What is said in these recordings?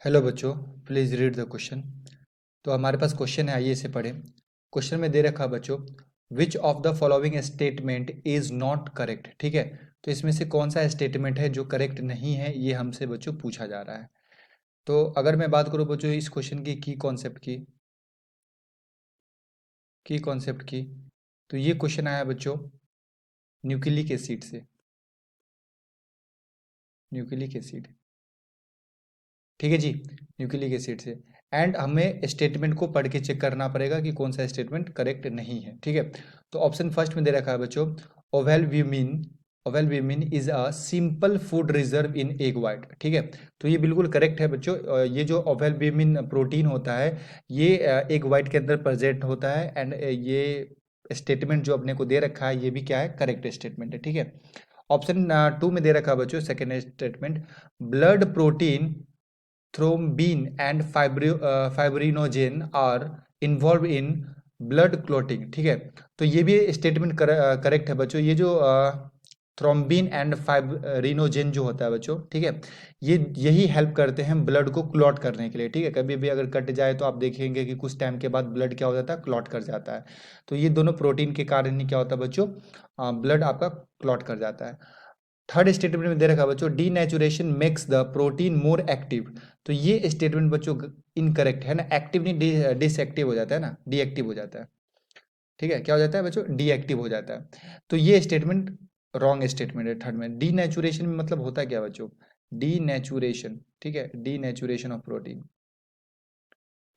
Hello बच्चों, please read the question. तो हमारे पास क्वेश्चन है, आइए इसे पढ़ें। क्वेश्चन में दे रखा है बच्चों, which of the following statement is not correct. ठीक है, तो इसमें से कौन सा स्टेटमेंट है जो करेक्ट नहीं है, ये हमसे बच्चों पूछा जा रहा है। तो अगर मैं बात करूँ बच्चों इस क्वेश्चन की कॉन्सेप्ट की तो ये क्वेश्चन आया बच्चों न्यूक्लिक एसिड से। न्यूक्लिक एसिड, ठीक है जी, न्यूक्लिक एसिड से। एंड हमें स्टेटमेंट को पढ़ के चेक करना पड़ेगा कि कौन सा स्टेटमेंट करेक्ट नहीं है। ठीक है, तो ऑप्शन फर्स्ट में दे रखा है बच्चों, ovalbumin, ovalbumin is a simple food reserve in egg white. ठीक है, तो ये बिल्कुल करेक्ट है बच्चों। ये जो ओवेल व्यूमिन प्रोटीन होता है ये एग वाइट के अंदर प्रेजेंट होता है। एंड ये स्टेटमेंट जो अपने को दे रखा है ये भी क्या है, करेक्ट स्टेटमेंट है। ठीक है, ऑप्शन टू में दे रखा है बच्चों second statement, blood protein thrombin and fibrinogen are involved in blood clotting. ठीक है, तो ये भी स्टेटमेंट करेक्ट है बच्चों। ये जो थ्रोम्बिन एंड फाइब्रिनोजेन जो होता है बच्चों, ठीक है, ये यही हेल्प करते हैं ब्लड को क्लॉट करने के लिए। ठीक है, कभी भी अगर कट जाए तो आप देखेंगे कि कुछ टाइम के बाद ब्लड क्या हो जाता है, क्लॉट कर जाता है। तो ये दोनों प्रोटीन के कारण ही क्या होता है बच्चों, ब्लड आपका क्लॉट कर जाता है। थर्ड स्टेटमेंट में दे रखा है बच्चों, denaturation makes the protein more active. तो ये स्टेटमेंट बच्चों इनकरेक्ट है ना, एक्टिव नहीं डिसएक्टिव हो जाता है ना, डीएक्टिव हो जाता है। ठीक है, क्या हो जाता है बच्चों, डीएक्टिव हो जाता है। तो ये स्टेटमेंट रॉन्ग स्टेटमेंट है थर्ड में। डीनेचुरेशन में मतलब होता क्या बच्चों, डीनेचुरेशन, ठीक है, डीनेचुरेशन ऑफ प्रोटीन,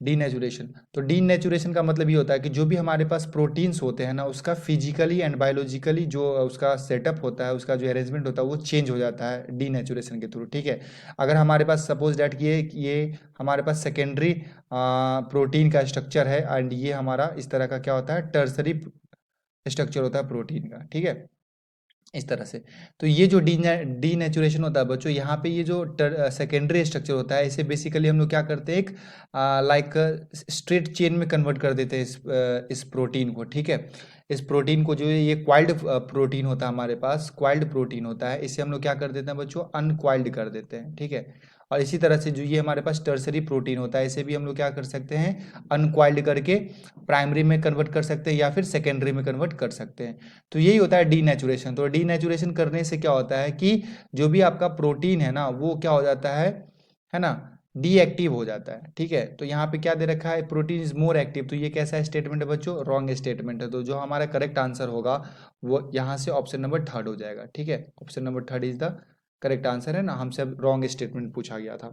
डीनेचुरेशन। तो डीनेचुरेशन का मतलब ये होता है कि जो भी हमारे पास प्रोटीन्स होते हैं ना, उसका फिजिकली एंड बायोलॉजिकली जो उसका सेटअप होता है, उसका जो अरेंजमेंट होता है वो चेंज हो जाता है डीनेचुरेशन के थ्रू। ठीक है, अगर हमारे पास सपोज डैट ये हमारे पास सेकेंडरी प्रोटीन का स्ट्रक्चर है एंड ये हमारा इस तरह का क्या होता है, टर्सरी स्ट्रक्चर होता है प्रोटीन का। ठीक है, इस तरह से। तो ये जो डीनेचुरेशन होता है बच्चों, यहाँ पे ये जो सेकेंडरी स्ट्रक्चर होता है इसे बेसिकली हम लोग क्या करते हैं, एक लाइक स्ट्रेट चेन में कन्वर्ट कर देते हैं इस प्रोटीन को। ठीक है, इस प्रोटीन को जो है ये क्वाइल्ड प्रोटीन होता है, हमारे पास क्वाइल्ड प्रोटीन होता है, इसे हम लोग क्या कर देते हैं बच्चों, अनक्वाइल्ड कर देते हैं। ठीक है, और इसी तरह से जो ये हमारे पास टर्सरी प्रोटीन होता है इसे भी हम लोग क्या कर सकते हैं, अनक्वाइल्ड करके प्राइमरी में कन्वर्ट कर सकते हैं या फिर सेकेंडरी में कन्वर्ट कर सकते हैं। तो यही होता है डीनेचुरेशन। तो डीनेचुरेशन करने से क्या होता है कि जो भी आपका प्रोटीन है ना वो क्या हो जाता है ना, डीएक्टिव हो जाता है। ठीक है, तो यहाँ पे क्या दे रखा है, प्रोटीन इज मोर एक्टिव। तो ये कैसा स्टेटमेंट है बच्चों, रॉन्ग स्टेटमेंट है। तो जो हमारा करेक्ट आंसर होगा वो यहाँ से ऑप्शन नंबर थर्ड हो जाएगा। ठीक है, option number third is the correct answer है ना, हमसे रॉन्ग स्टेटमेंट पूछा गया था।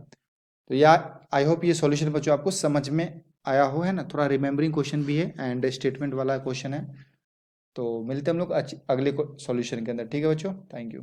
तो यार आई होप ये सॉल्यूशन बच्चों आपको समझ में आया हो, है ना, थोड़ा रिमेम्बरिंग क्वेश्चन भी है एंड स्टेटमेंट वाला क्वेश्चन है। तो मिलते हैं हम लोग अगले सॉल्यूशन के अंदर। ठीक है बच्चों, थैंक यू।